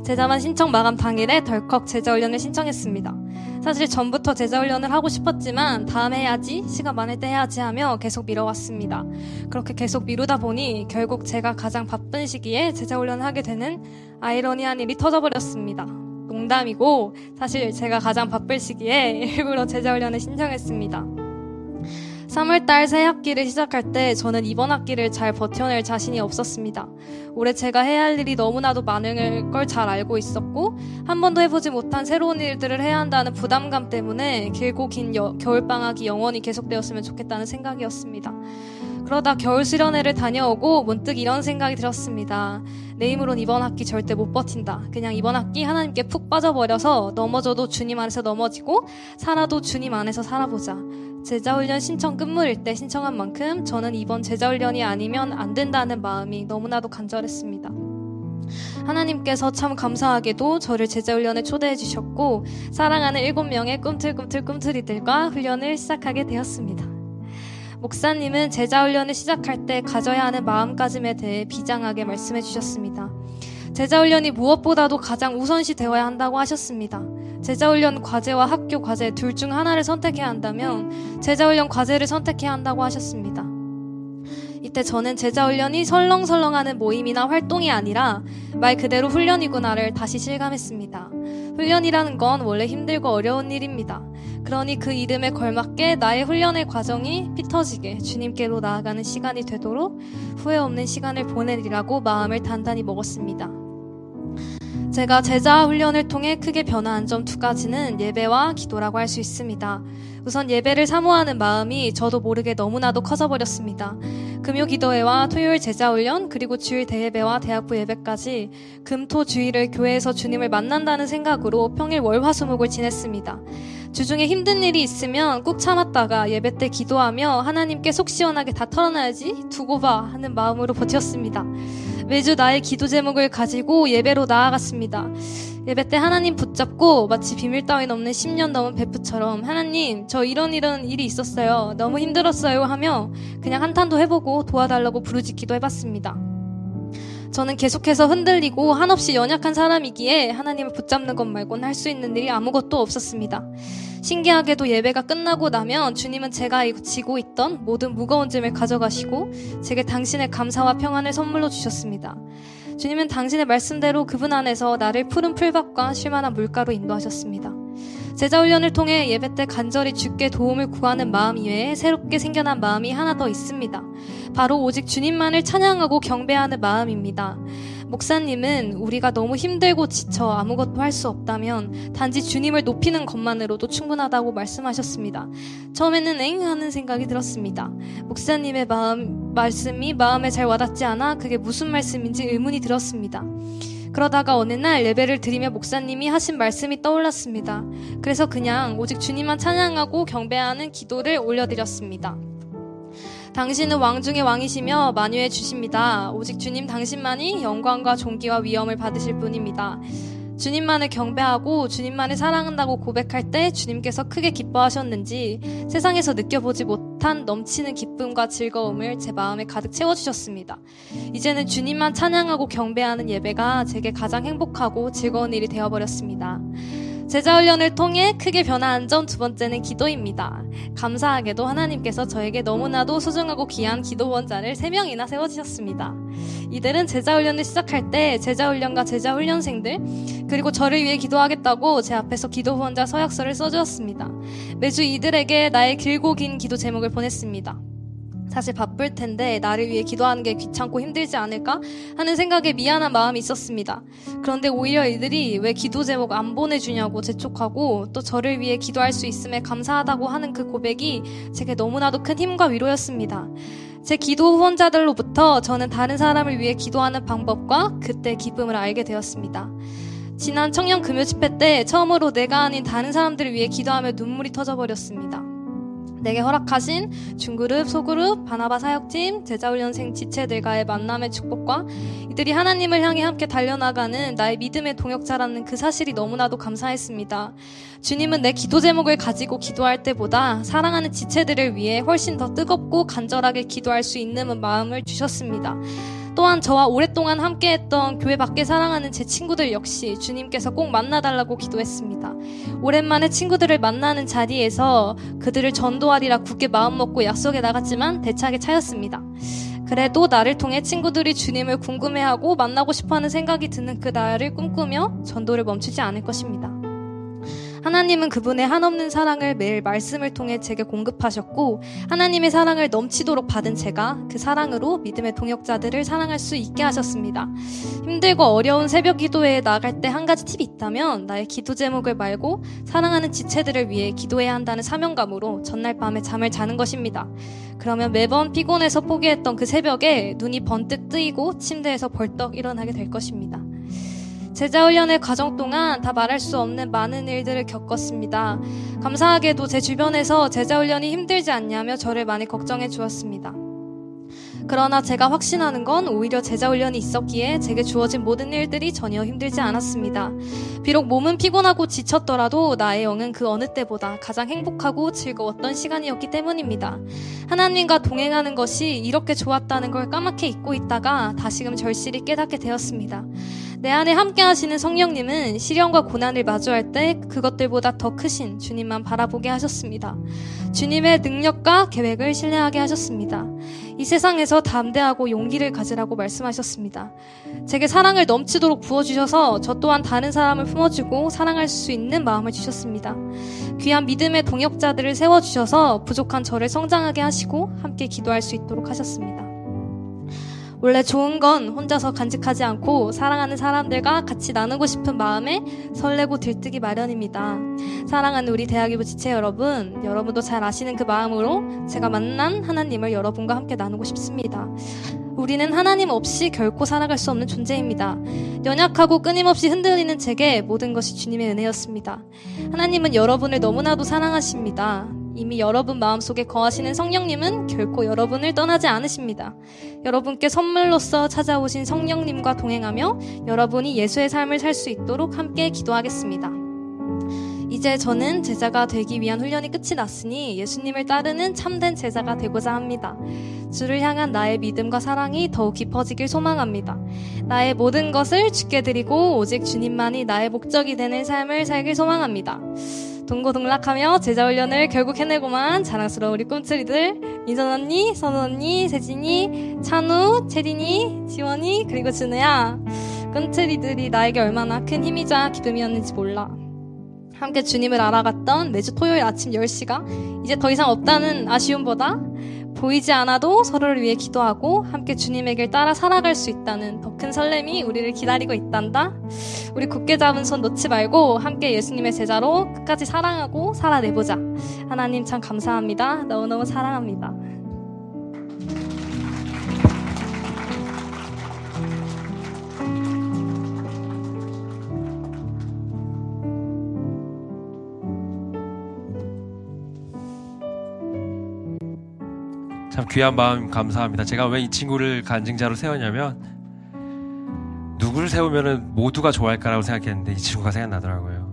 제자반 신청 마감 당일에 덜컥 제자훈련을 신청했습니다. 사실 전부터 제자훈련을 하고 싶었지만 다음에 해야지, 시간 많을 때 해야지 하며 계속 미뤄왔습니다. 그렇게 계속 미루다 보니 결국 제가 가장 바쁜 시기에 제자훈련을 하게 되는 아이러니한 일이 터져버렸습니다. 농담이고 사실 제가 가장 바쁠 시기에 일부러 제자훈련을 신청했습니다. 3월달 새 학기를 시작할 때 저는 이번 학기를 잘 버텨낼 자신이 없었습니다. 올해 제가 해야 할 일이 너무나도 많은 걸 잘 알고 있었고 한 번도 해보지 못한 새로운 일들을 해야 한다는 부담감 때문에 길고 긴 겨울방학이 영원히 계속되었으면 좋겠다는 생각이었습니다. 그러다 겨울 수련회를 다녀오고 문득 이런 생각이 들었습니다. 내 힘으론 이번 학기 절대 못 버틴다. 그냥 이번 학기 하나님께 푹 빠져버려서 넘어져도 주님 안에서 넘어지고 살아도 주님 안에서 살아보자. 제자훈련 신청 끝물일 때 신청한 만큼 저는 이번 제자훈련이 아니면 안 된다는 마음이 너무나도 간절했습니다. 하나님께서 참 감사하게도 저를 제자훈련에 초대해 주셨고 사랑하는 7명의 꿈틀꿈틀 꿈틀이들과 훈련을 시작하게 되었습니다. 목사님은 제자훈련을 시작할 때 가져야 하는 마음가짐에 대해 비장하게 말씀해 주셨습니다. 제자훈련이 무엇보다도 가장 우선시 되어야 한다고 하셨습니다. 제자훈련 과제와 학교 과제 둘 중 하나를 선택해야 한다면 제자훈련 과제를 선택해야 한다고 하셨습니다. 이때 저는 제자훈련이 설렁설렁하는 모임이나 활동이 아니라 말 그대로 훈련이구나를 다시 실감했습니다. 훈련이라는 건 원래 힘들고 어려운 일입니다. 그러니 그 이름에 걸맞게 나의 훈련의 과정이 피 터지게 주님께로 나아가는 시간이 되도록 후회 없는 시간을 보내리라고 마음을 단단히 먹었습니다. 제가 제자 훈련을 통해 크게 변화한 점 두 가지는 예배와 기도라고 할 수 있습니다. 우선 예배를 사모하는 마음이 저도 모르게 너무나도 커져버렸습니다. 금요 기도회와 토요일 제자 훈련, 그리고 주일 대예배와 대학부 예배까지 금토 주일을 교회에서 주님을 만난다는 생각으로 평일 월화수목을 지냈습니다. 주중에 힘든 일이 있으면 꾹 참았다가 예배 때 기도하며 하나님께 속 시원하게 다 털어놔야지 두고 봐 하는 마음으로 버텼습니다. 매주 나의 기도 제목을 가지고 예배로 나아갔습니다. 예배 때 하나님 붙잡고 마치 비밀 따윈 없는 10년 넘은 베프처럼 하나님 저 이런 일이 있었어요. 너무 힘들었어요 하며 그냥 한탄도 해보고 도와달라고 부르짖기도 해봤습니다. 저는 계속해서 흔들리고 한없이 연약한 사람이기에 하나님을 붙잡는 것 말고는 할 수 있는 일이 아무것도 없었습니다. 신기하게도 예배가 끝나고 나면 주님은 제가 지고 있던 모든 무거운 짐을 가져가시고 제게 당신의 감사와 평안을 선물로 주셨습니다. 주님은 당신의 말씀대로 그분 안에서 나를 푸른 풀밭과 쉴만한 물가로 인도하셨습니다. 제자훈련을 통해 예배 때 간절히 주께 도움을 구하는 마음 이외에 새롭게 생겨난 마음이 하나 더 있습니다. 바로 오직 주님만을 찬양하고 경배하는 마음입니다. 목사님은 우리가 너무 힘들고 지쳐 아무것도 할 수 없다면 단지 주님을 높이는 것만으로도 충분하다고 말씀하셨습니다. 처음에는 엥 하는 생각이 들었습니다. 목사님의 말씀이 마음에 잘 와닿지 않아 그게 무슨 말씀인지 의문이 들었습니다. 그러다가 어느 날 예배를 드리며 목사님이 하신 말씀이 떠올랐습니다. 그래서 그냥 오직 주님만 찬양하고 경배하는 기도를 올려드렸습니다. 당신은 왕 중의 왕이시며 만유해 주십니다. 오직 주님 당신만이 영광과 존귀와 위엄을 받으실 분입니다. 주님만을 경배하고 주님만을 사랑한다고 고백할 때 주님께서 크게 기뻐하셨는지 세상에서 느껴보지 못한 넘치는 기쁨과 즐거움을 제 마음에 가득 채워주셨습니다. 이제는 주님만 찬양하고 경배하는 예배가 제게 가장 행복하고 즐거운 일이 되어버렸습니다. 제자훈련을 통해 크게 변화한 점 두 번째는 기도입니다. 감사하게도 하나님께서 저에게 너무나도 소중하고 귀한 기도원자를 3명이나 세워주셨습니다. 이들은 제자훈련을 시작할 때 제자훈련과 제자훈련생들 그리고 저를 위해 기도하겠다고 제 앞에서 기도원자 서약서를 써주었습니다. 매주 이들에게 나의 길고 긴 기도 제목을 보냈습니다. 사실 바쁠 텐데 나를 위해 기도하는 게 귀찮고 힘들지 않을까 하는 생각에 미안한 마음이 있었습니다. 그런데 오히려 이들이 왜 기도 제목 안 보내주냐고 재촉하고 또 저를 위해 기도할 수 있음에 감사하다고 하는 그 고백이 제게 너무나도 큰 힘과 위로였습니다. 제 기도 후원자들로부터 저는 다른 사람을 위해 기도하는 방법과 그때 기쁨을 알게 되었습니다. 지난 청년 금요 집회 때 처음으로 내가 아닌 다른 사람들을 위해 기도하며 눈물이 터져버렸습니다. 내게 허락하신 중그룹, 소그룹, 바나바 사역팀, 제자훈련생 지체들과의 만남의 축복과 이들이 하나님을 향해 함께 달려나가는 나의 믿음의 동역자라는 그 사실이 너무나도 감사했습니다. 주님은 내 기도 제목을 가지고 기도할 때보다 사랑하는 지체들을 위해 훨씬 더 뜨겁고 간절하게 기도할 수 있는 마음을 주셨습니다. 또한 저와 오랫동안 함께했던 교회 밖에 사랑하는 제 친구들 역시 주님께서 꼭 만나달라고 기도했습니다. 오랜만에 친구들을 만나는 자리에서 그들을 전도하리라 굳게 마음먹고 약속에 나갔지만 대차게 차였습니다. 그래도 나를 통해 친구들이 주님을 궁금해하고 만나고 싶어하는 생각이 드는 그 날을 꿈꾸며 전도를 멈추지 않을 것입니다. 하나님은 그분의 한없는 사랑을 매일 말씀을 통해 제게 공급하셨고 하나님의 사랑을 넘치도록 받은 제가 그 사랑으로 믿음의 동역자들을 사랑할 수 있게 하셨습니다. 힘들고 어려운 새벽 기도회에 나갈 때 한 가지 팁이 있다면 나의 기도 제목을 말고 사랑하는 지체들을 위해 기도해야 한다는 사명감으로 전날 밤에 잠을 자는 것입니다. 그러면 매번 피곤해서 포기했던 그 새벽에 눈이 번뜩 뜨이고 침대에서 벌떡 일어나게 될 것입니다. 제자훈련의 과정 동안 다 말할 수 없는 많은 일들을 겪었습니다. 감사하게도 제 주변에서 제자훈련이 힘들지 않냐며 저를 많이 걱정해 주었습니다. 그러나 제가 확신하는 건 오히려 제자훈련이 있었기에 제게 주어진 모든 일들이 전혀 힘들지 않았습니다. 비록 몸은 피곤하고 지쳤더라도 나의 영은 그 어느 때보다 가장 행복하고 즐거웠던 시간이었기 때문입니다. 하나님과 동행하는 것이 이렇게 좋았다는 걸 까맣게 잊고 있다가 다시금 절실히 깨닫게 되었습니다. 내 안에 함께 하시는 성령님은 시련과 고난을 마주할 때 그것들보다 더 크신 주님만 바라보게 하셨습니다. 주님의 능력과 계획을 신뢰하게 하셨습니다. 이 세상에서 담대하고 용기를 가지라고 말씀하셨습니다. 제게 사랑을 넘치도록 부어주셔서 저 또한 다른 사람을 품어주고 사랑할 수 있는 마음을 주셨습니다. 귀한 믿음의 동역자들을 세워주셔서 부족한 저를 성장하게 하시고 함께 기도할 수 있도록 하셨습니다. 원래 좋은 건 혼자서 간직하지 않고 사랑하는 사람들과 같이 나누고 싶은 마음에 설레고 들뜨기 마련입니다. 사랑하는 우리 대학일부 지체 여러분, 여러분도 잘 아시는 그 마음으로 제가 만난 하나님을 여러분과 함께 나누고 싶습니다. 우리는 하나님 없이 결코 살아갈 수 없는 존재입니다. 연약하고 끊임없이 흔들리는 제게 모든 것이 주님의 은혜였습니다. 하나님은 여러분을 너무나도 사랑하십니다. 이미 여러분 마음속에 거하시는 성령님은 결코 여러분을 떠나지 않으십니다. 여러분께 선물로서 찾아오신 성령님과 동행하며 여러분이 예수의 삶을 살 수 있도록 함께 기도하겠습니다. 이제 저는 제자가 되기 위한 훈련이 끝이 났으니 예수님을 따르는 참된 제자가 되고자 합니다. 주를 향한 나의 믿음과 사랑이 더욱 깊어지길 소망합니다. 나의 모든 것을 주께 드리고 오직 주님만이 나의 목적이 되는 삶을 살길 소망합니다. 동고동락하며 제자훈련을 결국 해내고만 자랑스러운 우리 꿈틀이들 민선 언니, 선우 언니, 세진이, 찬우, 채린이, 지원이 그리고 준우야. 꿈틀이들이 나에게 얼마나 큰 힘이자 기쁨이었는지 몰라. 함께 주님을 알아갔던 매주 토요일 아침 10시가 이제 더 이상 없다는 아쉬움보다 보이지 않아도 서로를 위해 기도하고 함께 주님의 길 따라 살아갈 수 있다는 더 큰 설렘이 우리를 기다리고 있단다. 우리 굳게 잡은 손 놓지 말고 함께 예수님의 제자로 끝까지 사랑하고 살아내보자. 하나님 참 감사합니다. 너무너무 사랑합니다. 참 귀한 마음 감사합니다. 제가 왜 이 친구를 간증자로 세웠냐면 누구를 세우면 모두가 좋아할 거라고 생각했는데 이 친구가 생각나더라고요.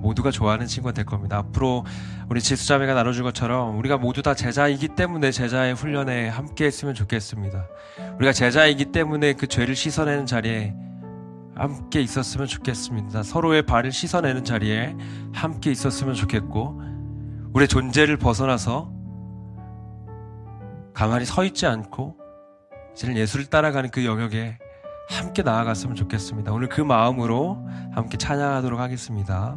모두가 좋아하는 친구가 될 겁니다. 앞으로 우리 지수자매가 나눠준 것처럼 우리가 모두 다 제자이기 때문에 제자의 훈련에 함께 했으면 좋겠습니다. 우리가 제자이기 때문에 그 죄를 씻어내는 자리에 함께 있었으면 좋겠습니다. 서로의 발을 씻어내는 자리에 함께 있었으면 좋겠고 우리의 존재를 벗어나서 가만히 서 있지 않고 이제는 예수를 따라가는 그 영역에 함께 나아갔으면 좋겠습니다. 오늘 그 마음으로 함께 찬양하도록 하겠습니다.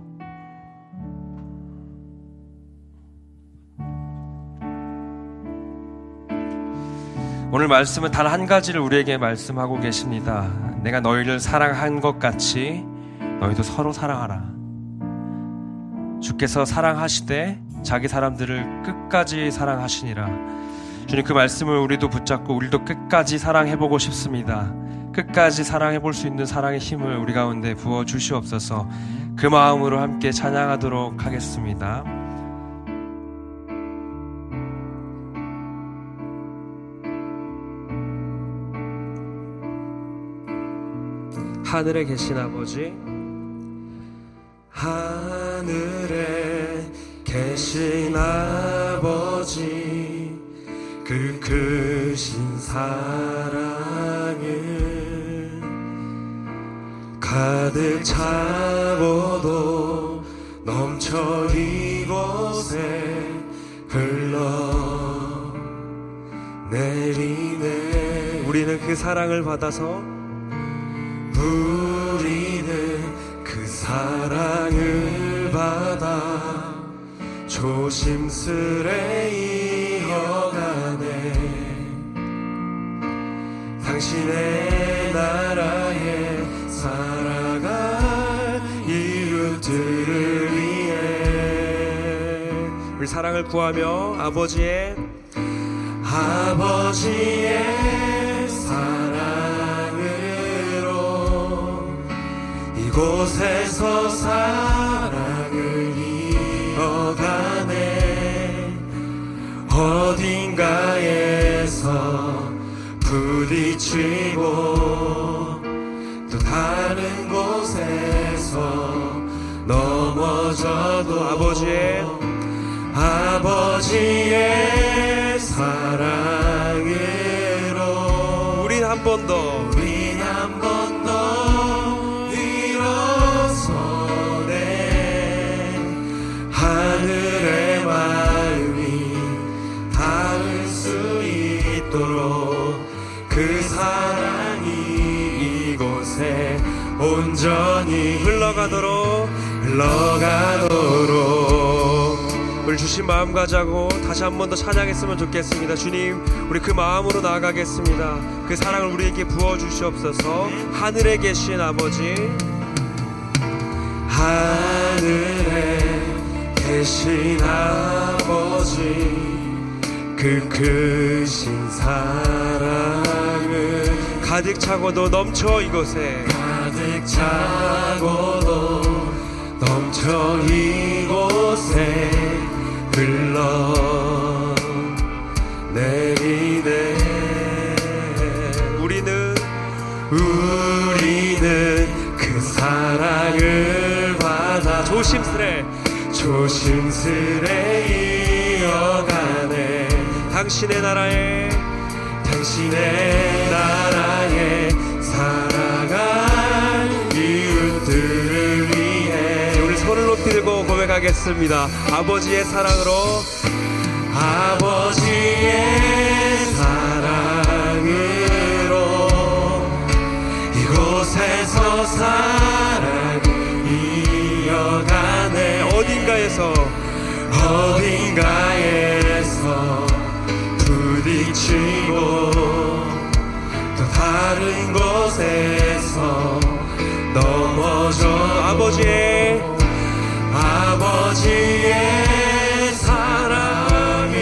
오늘 말씀은 단 한 가지를 우리에게 말씀하고 계십니다. 내가 너희를 사랑한 것 같이 너희도 서로 사랑하라. 주께서 사랑하시되 자기 사람들을 끝까지 사랑하시니라. 주님, 그 말씀을 우리도 붙잡고 우리도 끝까지 사랑해보고 싶습니다. 끝까지 사랑해볼 수 있는 사랑의 힘을 우리 가운데 부어주시옵소서. 그 마음으로 함께 찬양하도록 하겠습니다. 하늘에 계신 아버지, 하늘에 계신 아버지, 그 크신 사랑을 가득 차고도 넘쳐 이곳에 흘러내리네. 우리는 그 사랑을 받아서 우리는 그 사랑을 받아 조심스레 이어가네. 당신의 나라에 살아갈 이웃들을 위해 우리 사랑을 구하며 아버지의 사랑으로 이곳에서 사랑을 이어가네. 어딘가에서 부딪히고 또 다른 곳에서 넘어져도 아버지의 사랑으로 우린 한 번 더 온전히 흘러가도록 우리 주신 마음 가자고 다시 한 번 더 찬양했으면 좋겠습니다. 주님, 우리 그 마음으로 나아가겠습니다. 그 사랑을 우리에게 부어주시옵소서. 하늘에 계신 아버지, 하늘에 계신 아버지, 그 크신 사랑을 가득 차고도 넘쳐 이곳에 가득 차고도 넘쳐 이곳에 흘러내리네. 우리는 그 사랑을 받아 조심스레 이어가네. 당신의 나라에 살아갈 이웃들을 위해 우리 손을 높이 들고 고백하겠습니다. 아버지의 사랑으로 이곳에서 사랑 이어가네. 어딘가에서 부딪히고 또 다른 곳에서 넘어져 아버지의 사랑으로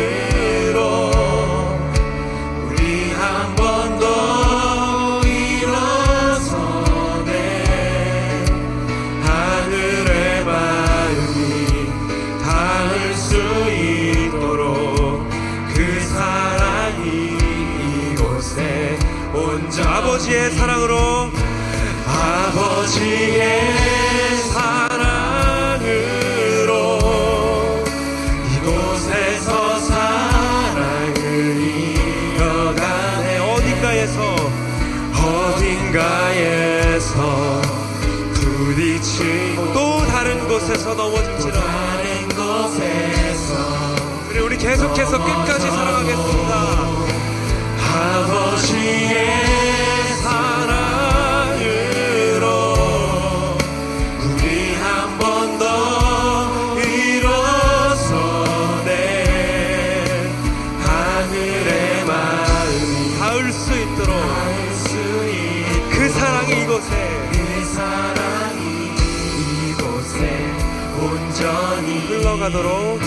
우리 한 번 더 일어서네. 하늘의 마음이 닿을 수 있도록 그 사랑이 이곳에 온전히 아버지의 사랑으로 이곳에서 사랑을 이어가네. 어딘가에서 부딪히고 또 다른 곳에서 넘어질지라. 그래, 우리 계속해서 끝까지 사랑하겠습니다. 아버지의 사랑으로 우리 한 번 더 일어서네. 하늘의 마음이 닿을 수 있도록 그 사랑이 이곳에 온전히 흘러가도록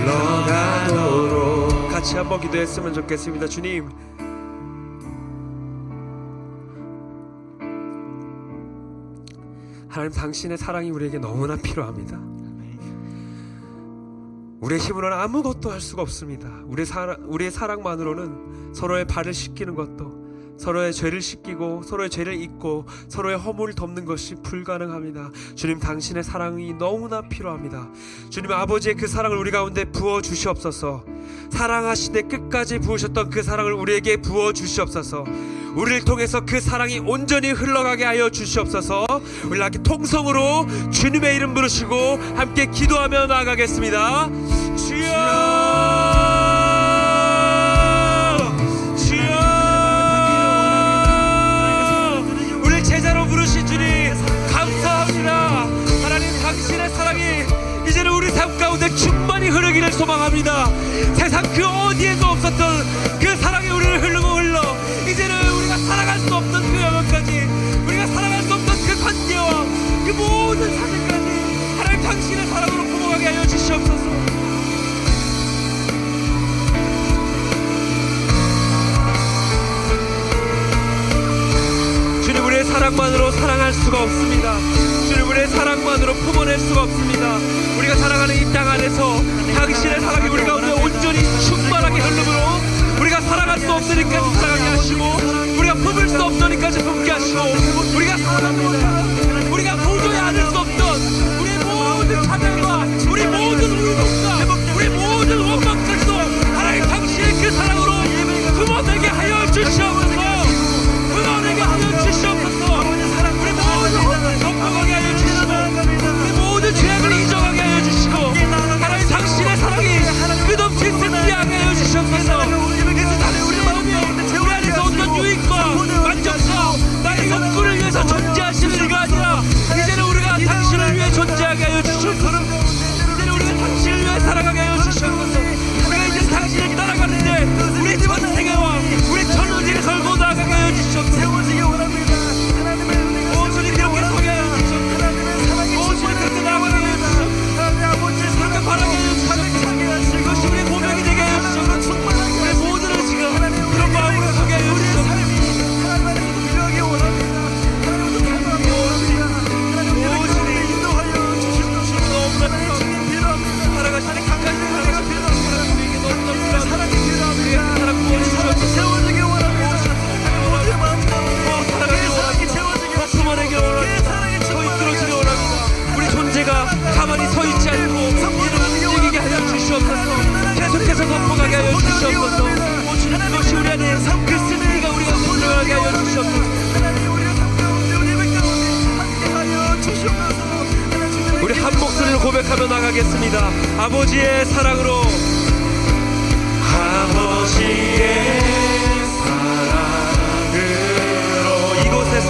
흘러가도록 같이 한번 기도했으면 좋겠습니다. 주님, 하나님, 당신의 사랑이 우리에게 너무나 필요합니다. 우리의 힘으로는 아무것도 할 수가 없습니다. 우리의 사랑만으로는 서로의 발을 씻기는 것도, 서로의 죄를 씻기고 서로의 죄를 잊고 서로의 허물을 덮는 것이 불가능합니다. 주님, 당신의 사랑이 너무나 필요합니다. 주님, 아버지의 그 사랑을 우리 가운데 부어 주시옵소서. 사랑하시되 끝까지 부으셨던 그 사랑을 우리에게 부어 주시옵소서. 우리를 통해서 그 사랑이 온전히 흘러가게 하여 주시옵소서. 우리 함께 통성으로 주님의 이름 부르시고 함께 기도하며 나아가겠습니다. 주여, 제자로 부르신 주님 감사합니다. 하나님, 당신의 사랑이 이제는 우리 삶 가운데 충만히 흐르기를 소망합니다. 세상 그 어디에도 없었던 그 사랑이 우리를 흘러 이제는 우리가 살아갈 수 없던 그 영역까지, 우리가 살아갈 수 없던 그 관계와 그 모든 사실까지 하나님 당신의 사랑으로 부어가게 하여 주시옵소서. 주님, 우리의 사랑만으로 사랑할 수가 없습니다. 주님, 우리의 사랑만으로 품어낼 수가 없습니다. 우리가 살아가는 이 땅 안에서 당신의 사랑이 우리 가운데 온전히 충만하게 흐르므로 우리가 살아갈 수 없으니까 살아가게 하시고, 우리가 품을 수 없으니까지 품게 하시고, 우리가 살아가는 우리가 도저히 안을 수 없던 우리의 모든 자들과 우리 모든 울분과 우리 모든 원망까지도 하나님 당신의 그 사랑으로 품어내게 하여 주시옵소서. 품어내게 하여 주시옵소서. 우리 모든 허물을 덮어가게 하여 주시고, 우리 모든 죄악을 잊어가게 하여 주시고, 하나님 당신의 사랑이 끝없이 승리하게 하여 주시옵소서. 우리 마음이 우리 안에서 온전 유익과 한 목소리로 고백하며 나가겠습니다. 아버지의 사랑으로, 아버지의 사랑으로 이곳에서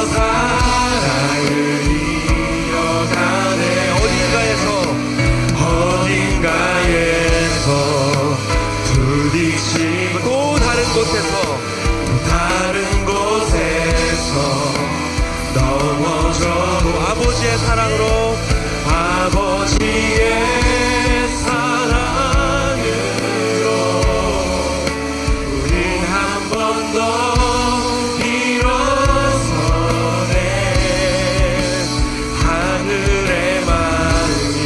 사랑을 이어가네. 어딘가에서 부딪히고 또 다른 곳에서 넘어져도 아버지의 사랑으로, 아버지의 사랑으로 우린 한 번 더 일어서네. 하늘의 마음이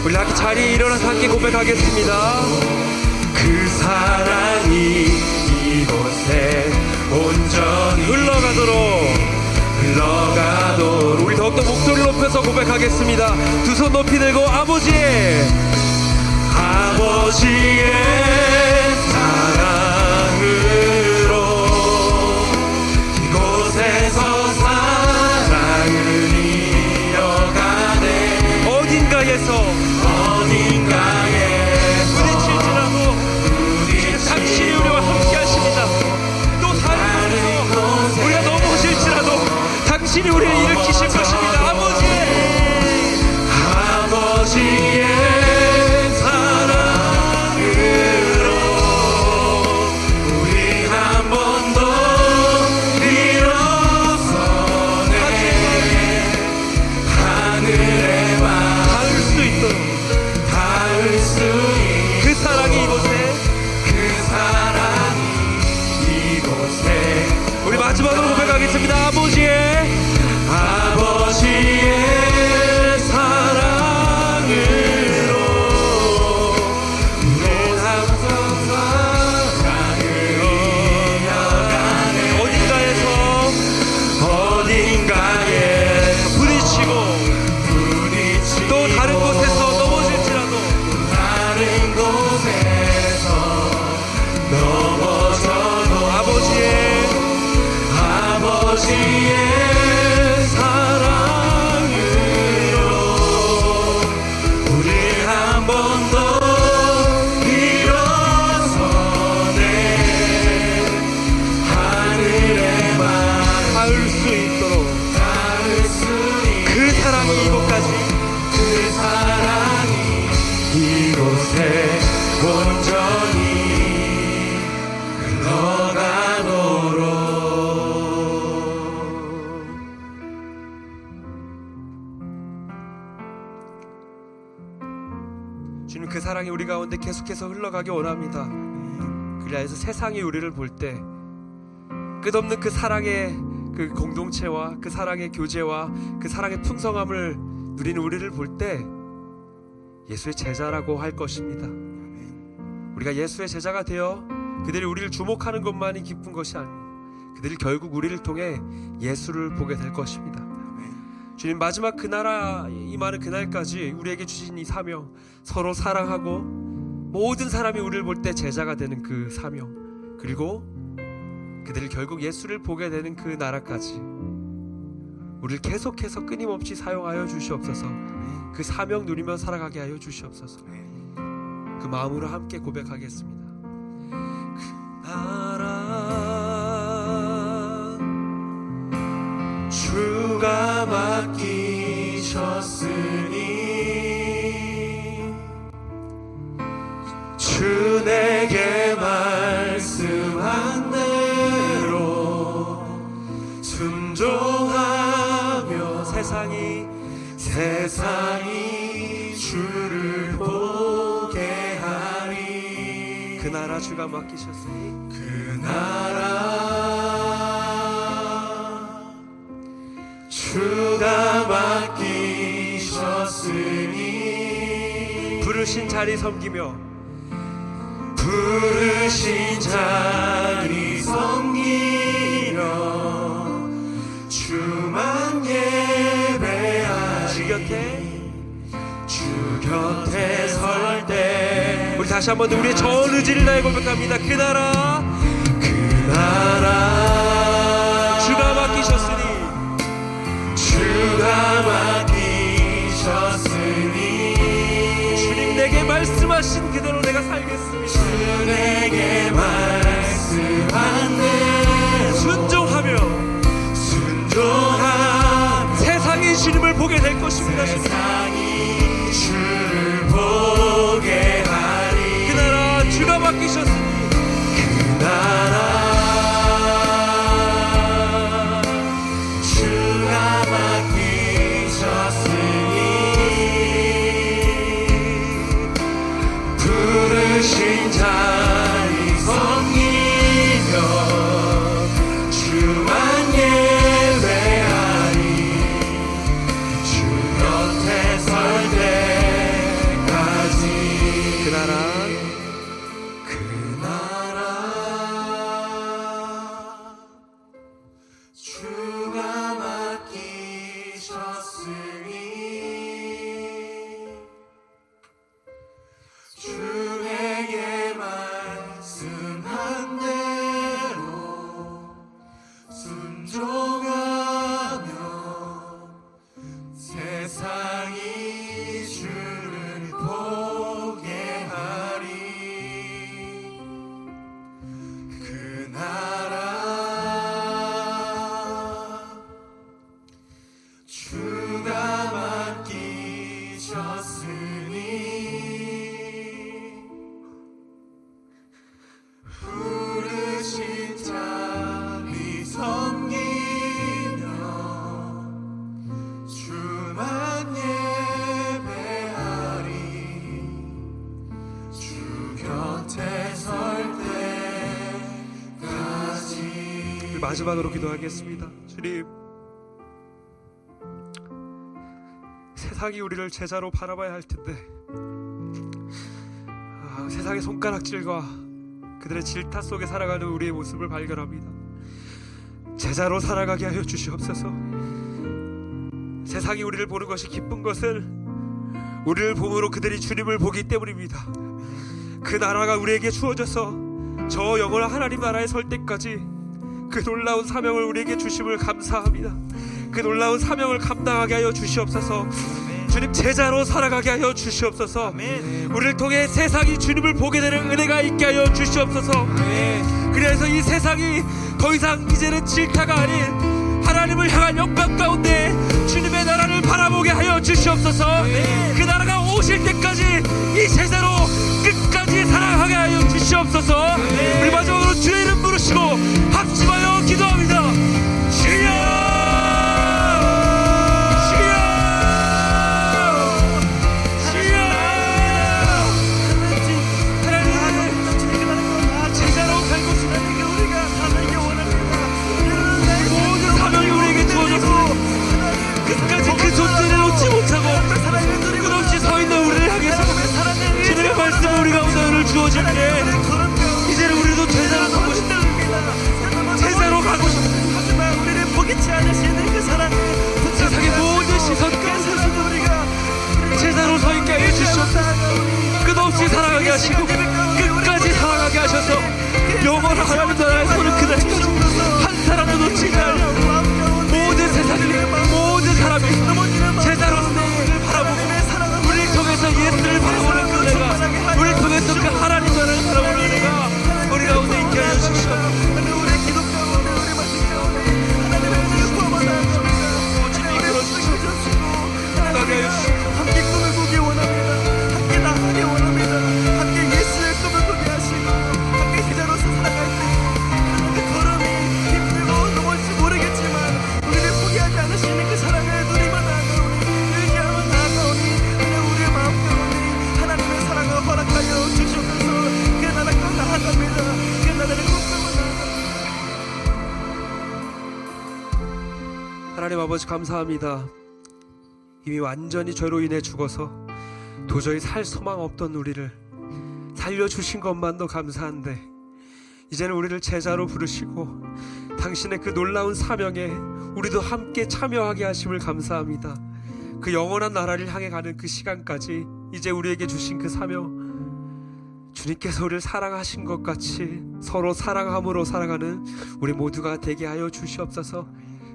우리 함께 자리에 일어나서 함께 고백하겠습니다. 그 사랑이 이곳에 온전히 흘러가도록 우리 더욱더 목소리를 높여서 고백하겠습니다. 두 손 높이 들고 아버지의 사랑으로 이곳에서 사랑을 이어가네. 어딘가에서 부딪힐지라도 당신이 우리와 함께 하십니다. 또 다른 곳에서 우리가 넘어질지라도 당신이 우리를 일으키실 것입니다. 아버지의 사랑으로 우리 한 번 더 일어서네. 하늘의 마음 닿을 수 있도록 그 사랑이 이곳에 우리 마지막으로 고백하겠습니다. 아버지의 사랑으로 우린 항상 사랑을 이어가네. 어딘가에서 부딪히고 또 다른 곳에서 넘어질지라도 아버지의 사랑으로 우리 한 번 더 일어서네. 하늘의 마음 닿을 수 있도록 그 사랑이 이곳에 온전히 흘러가도록. 주님, 그 사랑이 우리 가운데 계속해서 흘러가기 원합니다. 그래서 세상이 우리를 볼 때 끝없는 그 사랑의 그 공동체와 그 사랑의 교제와 그 사랑의 풍성함을 누리는 우리를 볼 때 예수의 제자라고 할 것입니다. 우리가 예수의 제자가 되어 그들이 우리를 주목하는 것만이 기쁜 것이 아닙니다. 그들이 결국 우리를 통해 예수를 보게 될 것입니다. 주님, 마지막 그 나라 임하는 그날까지 우리에게 주신 이 사명, 서로 사랑하고 모든 사람이 우리를 볼 때 제자가 되는 그 사명, 그리고 그들이 결국 예수를 보게 되는 그 나라까지 우리를 계속해서 끊임없이 사용하여 주시옵소서. 그 사명 누리며 살아가게 하여 주시옵소서. 그 마음으로 함께 고백하겠습니다. 그 나라 주가 맡기셨으니 주 내게 말씀한 대로 순종하며 세상이 주를 보게 하리. 그 나라 주가 맡기셨으니 그 나라 주가 맡기셨으니 부르신 자리 섬기며 부르신 자리 섬기며 주만 예배하리. 주 곁에 설 때 우리 다시 한번 우리의 전 의지를 다해 고백합니다. 그 나라 주가 주가 맡기셨으니 주가 말씀하신 그대로 내가 살겠습니다. 주에게 말씀한 대로 순종하며 세상이 주님을 보게 될 것입니다. 세상이 주를 보게 하리. 그 나라 주가 맡기셨으니 그 나라 주가 맡기셨으니 부르신 자리 섬기며 주만 예배하리. 주 곁에 설 때까지 그 나라 그 나라 주가 맡기셨으니 주에게 말씀한 대로 순종하며 세상이 주를 보게 하리. 그 나라 주가 맡기셨으니 부르신 자리 섬기며 주만 예배하리. 주 곁에 설 때까지. 마지막으로 기도하겠습니다. 주님, 세상이 우리를 제자로 바라봐야 할 텐데 세상의 손가락질과 그들의 질타 속에 살아가는 우리의 모습을 발견합니다. 제자로 살아가게 하여 주시옵소서. 세상이 우리를 보는 것이 기쁜 것은 우리를 봄으로 그들이 주님을 보기 때문입니다. 그 나라가 우리에게 주어져서 저 영원한 하나님 나라에 설 때까지 그 놀라운 사명을 우리에게 주심을 감사합니다. 그 놀라운 사명을 감당하게 하여 주시옵소서. 주님, 제자로 살아가게 하여 주시옵소서. 우리를 통해 세상이 주님을 보게 되는 은혜가 있게 하여 주시옵소서. 그래서 이 세상이 더 이상 이제는 질타가 아닌 하나님을 향한 영광 가운데 주님의 나라를 바라보게 하여 주시옵소서. 그 나라가 오실 때까지 이 제자로 끝까지 살아가게 하여 주시옵소서. 우리 마지막으로 주의 이름 부르시고 합심하여 기도합니다. 주여, 주어질 때 이제는 우리도 제자로 가고 싶다. 제자로 가고 싶다. 하지만 우리를 포기치 않으시는 그 사랑, 세상의 모든 시선과 제자로 서 있게 하여 주시옵소서. 끝없이 살아가게 하시고 끝까지 살아가게 하셔서 영원한 하나님 나라에 서는 그날까지 한 사람도 놓치지 않을 모든 세상의 모든 사람이 제자로서 우리를 바라보고 우리를 통해서 예수를 바라보는 그 은혜가, 우리를 통해서 그 하나님 나라를 바라보는 은혜가 우리 가운데 있게 하여 주시옵소서. 함께 꿈을 꾸기 원합니다. 함께 나가기 원합니다. 함께 예수의 꿈을 꾸게 하시고 함께 제자로서 살아갈 때 그 걸음이 힘들고 넘어질지 모르겠지만 우리를 포기하지 않으시는 그 사랑을 누리며 나아가오니 의지하며 나아가오니 우리의 마음 가운데 하나님의 사랑을 허락하여 주시옵소서. 그 나라가 나아갑니다. 그 나라를 꿈꾸며 나아갑니다. 하나님 아버지, 감사합니다. 이미 완전히 죄로 인해 죽어서 도저히 살 소망 없던 우리를 살려주신 것만도 감사한데 이제는 우리를 제자로 부르시고 당신의 그 놀라운 사명에 우리도 함께 참여하게 하심을 감사합니다. 그 영원한 나라를 향해 가는 그 시간까지 이제 우리에게 주신 그 사명, 주님께서 우리를 사랑하신 것 같이 서로 사랑함으로 살아가는 우리 모두가 되게 하여 주시옵소서.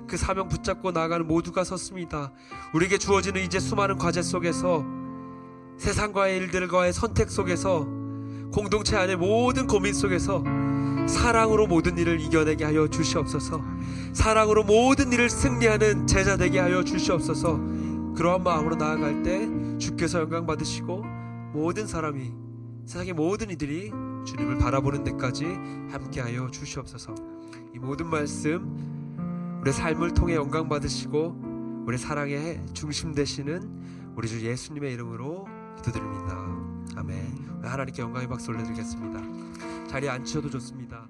그 사명 붙잡고 나아가는 모두가 섰습니다. 우리에게 주어지는 이제 수많은 과제 속에서 세상과의 일들과의 선택 속에서, 공동체 안의 모든 고민 속에서 사랑으로 모든 일을 이겨내게 하여 주시옵소서. 사랑으로 모든 일을 승리하는 제자 되게 하여 주시옵소서. 그러한 마음으로 나아갈 때 주께서 영광 받으시고 모든 사람이, 세상의 모든 이들이 주님을 바라보는 데까지 함께하여 주시옵소서. 이 모든 말씀 우리 삶을 통해 영광 받으시고 우리 사랑의 중심 되시는 우리 주 예수님의 이름으로 기도드립니다. 아멘. 하나님께 영광의 박수 올려드리겠습니다. 자리에 앉으셔도 좋습니다.